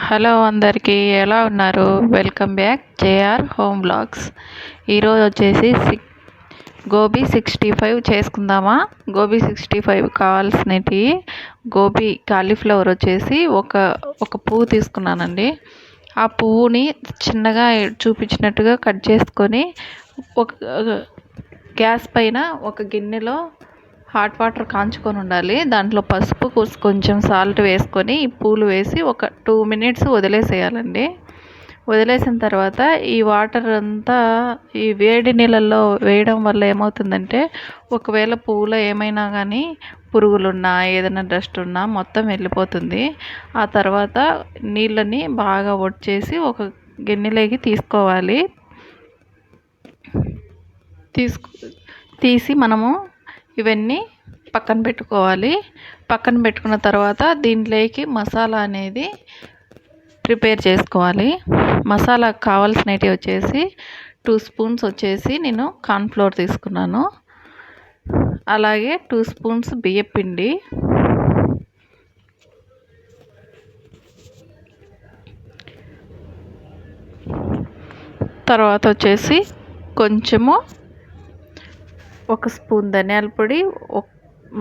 Hello అందరికీ ఎలా ఉన్నారు? Welcome back JR home blogs. ఈరోజు వచ్చేసి గోబీ 65 చేసుకుందామా. గోబీ 65 కావాల్సినవి గోబీ కాలీఫ్లవర్ వచ్చేసి ఒక పువ్వు తీసుకున్నానండి. ఆ పువ్వుని చిన్నగా చూపించినట్టుగా కట్ చేసుకొని ఒక గ్యాస్ పైన ఒక గిన్నెలో హాట్ వాటర్ కాంచుకొని ఉండాలి. దాంట్లో పసుపు కొంచెం సాల్ట్ వేసుకొని ఈ పూలు వేసి ఒక 2 మినిట్స్ వదిలేసేయాలండి. వదిలేసిన తర్వాత ఈ వాటర్ అంతా ఈ వేడి నీళ్ళల్లో వేయడం వల్ల ఏమవుతుందంటే ఒకవేళ పువ్వులో ఏమైనా కానీ పురుగులున్నా ఏదైనా డస్ట్ ఉన్నా మొత్తం వెళ్ళిపోతుంది. ఆ తర్వాత నీళ్ళని బాగా వడ్చేసి ఒక గిన్నెలోకి తీసుకోవాలి. తీసి మనము ఇవన్నీ పక్కన పెట్టుకోవాలి. పక్కన పెట్టుకున్న తర్వాత దీంట్లోకి మసాలా అనేది ప్రిపేర్ చేసుకోవాలి. మసాలాకు కావాల్సినవి వచ్చేసి 2 స్పూన్స్ వచ్చేసి నేను కార్న్ఫ్లోర్ తీసుకున్నాను. అలాగే 2 స్పూన్స్ బియ్యపిండి, తర్వాత వచ్చేసి కొంచెము 1 స్పూన్ ధనియాల పొడి,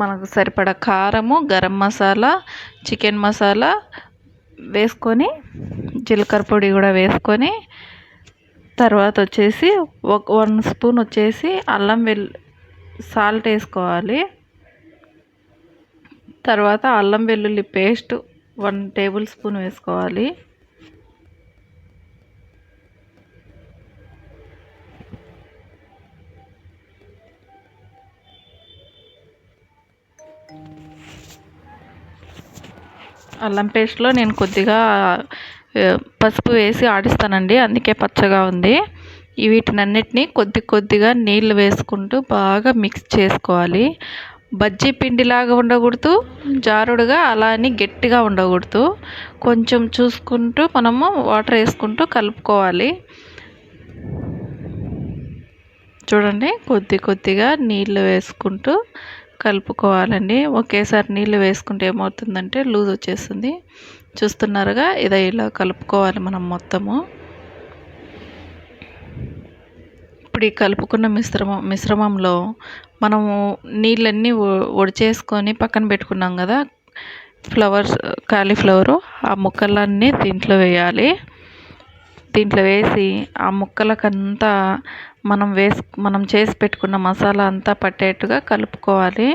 మనకు సరిపడా కారము, గరం మసాలా, చికెన్ మసాలా వేసుకొని జీలకర్ర పొడి కూడా వేసుకొని తర్వాత వచ్చేసి 1 స్పూన్ వచ్చేసి సాల్ట్ వేసుకోవాలి. తర్వాత అల్లం వెల్లుల్లి పేస్ట్ 1 టేబుల్ స్పూన్ వేసుకోవాలి. అల్లం పేస్ట్లో నేను కొద్దిగా పసుపు వేసి ఆడిస్తానండి, అందుకే పచ్చగా ఉంది. వీటినన్నిటినీ కొద్దిగా నీళ్ళు వేసుకుంటూ బాగా మిక్స్ చేసుకోవాలి. బజ్జీ పిండిలాగా ఉండకూడదు, జారుడుగా అలా అని గట్టిగా ఉండకూడదు. కొంచెం చూసుకుంటూ మనము వాటర్ వేసుకుంటూ కలుపుకోవాలి. చూడండి, కొద్దిగా నీళ్ళు వేసుకుంటూ కలుపుకోవాలండి. ఒకేసారి నీళ్ళు వేసుకుంటే ఏమవుతుందంటే లూజ్ వచ్చేస్తుంది. చూస్తున్నారుగా, ఇలా కలుపుకోవాలి మనం మొత్తము. ఇప్పుడు ఈ కలుపుకున్న మిశ్రమంలో మనము నీళ్ళన్నీ వడిచేసుకొని పక్కన పెట్టుకున్నాం కదా కాలీఫ్లవరు, ఆ ముక్కలన్నీ దీంట్లో వేయాలి. దీంట్లో వేసి ఆ ముక్కలకంతా మనం చేసి పెట్టుకున్న మసాలా అంతా పట్టేట్టుగా కలుపుకోవాలి.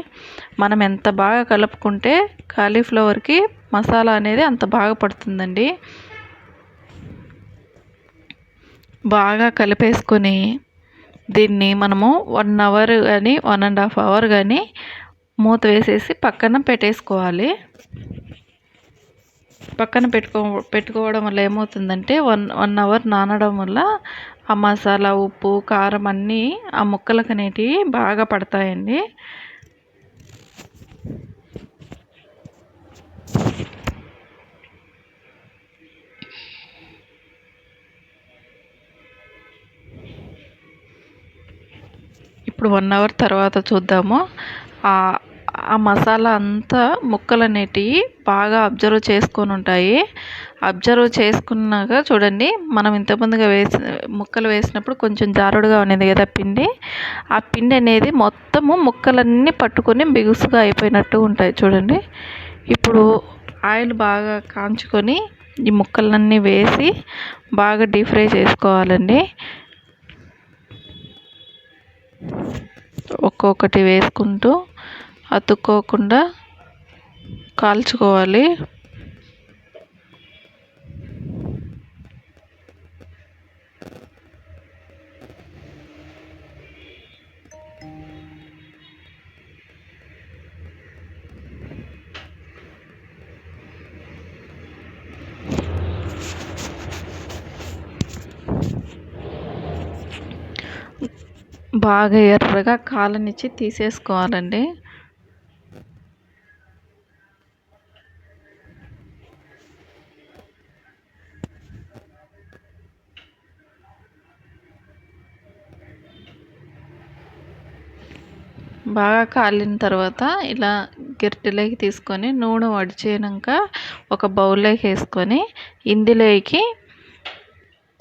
మనం ఎంత బాగా కలుపుకుంటే కాలీఫ్లవర్కి మసాలా అనేది అంత బాగా పడుతుందండి. బాగా కలిపేసుకొని దీన్ని మనము 1 అవర్ కానీ 1.5 అవర్ కానీ మూత వేసేసి పక్కన పెట్టేసుకోవాలి. పక్కన పెట్టుకోవడం వల్ల ఏమవుతుందంటే 1 అవర్ నానడం వల్ల ఆ మసాలా, ఉప్పు, కారం అన్నీ ఆ ముక్కలకు అనేటివి బాగా పడతాయండి. ఇప్పుడు 1 అవర్ తర్వాత చూద్దాము. ఆ మసాలా అంతా ముక్కలు అనేటివి బాగా అబ్జర్వ్ చేసుకొని ఉంటాయి. అబ్జర్వ్ చేసుకున్నాక చూడండి, మనం ఇంతకుముందుగా ముక్కలు వేసినప్పుడు కొంచెం జారుడుగా ఉన్నది కదా పిండి. ఆ పిండి అనేది మొత్తము ముక్కలన్నీ పట్టుకొని బిగుసుగా అయిపోయినట్టు ఉంటాయి చూడండి. ఇప్పుడు ఆయిల్ బాగా కాంచుకొని ఈ ముక్కలన్నీ వేసి బాగా డీప్ ఫ్రై చేసుకోవాలండి. ఒక్కొక్కటి వేసుకుంటూ అతుక్కోకుండా కాల్చుకోవాలి. బాగా ఎర్రగా కాలనిచ్చి తీసేసుకోవాలండి. బాగా కాలిన తర్వాత ఇలా గరిటెలోకి తీసుకొని నూనె వడిచేనాక ఒక బౌల్లోకి వేసుకొని ఇందులోకి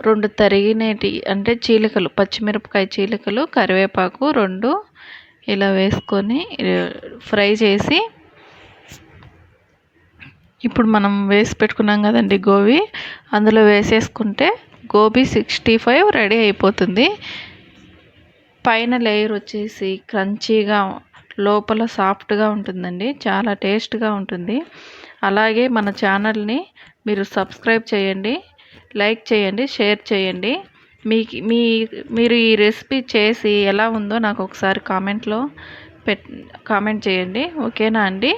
2 తరిగినేటి అంటే చీలికలు, పచ్చిమిరపకాయ చీలికలు, కరివేపాకు 2 ఇలా వేసుకొని ఫ్రై చేసి, ఇప్పుడు మనం వేసి పెట్టుకున్నాం కదండి గోబీ, అందులో వేసేసుకుంటే గోబీ 65 రెడీ అయిపోతుంది. పైన లేయర్ వచ్చేసి క్రంచీగా, లోపల సాఫ్ట్గా ఉంటుందండి. చాలా టేస్ట్గా ఉంటుంది. అలాగే మన ఛానల్ని మీరు సబ్స్క్రైబ్ చేయండి, లైక్ చేయండి, షేర్ చేయండి. మీరు ఈ రెసిపీ చేసి ఎలా ఉందో నాకు ఒకసారి కామెంట్ చేయండి. ఓకేనా అండి?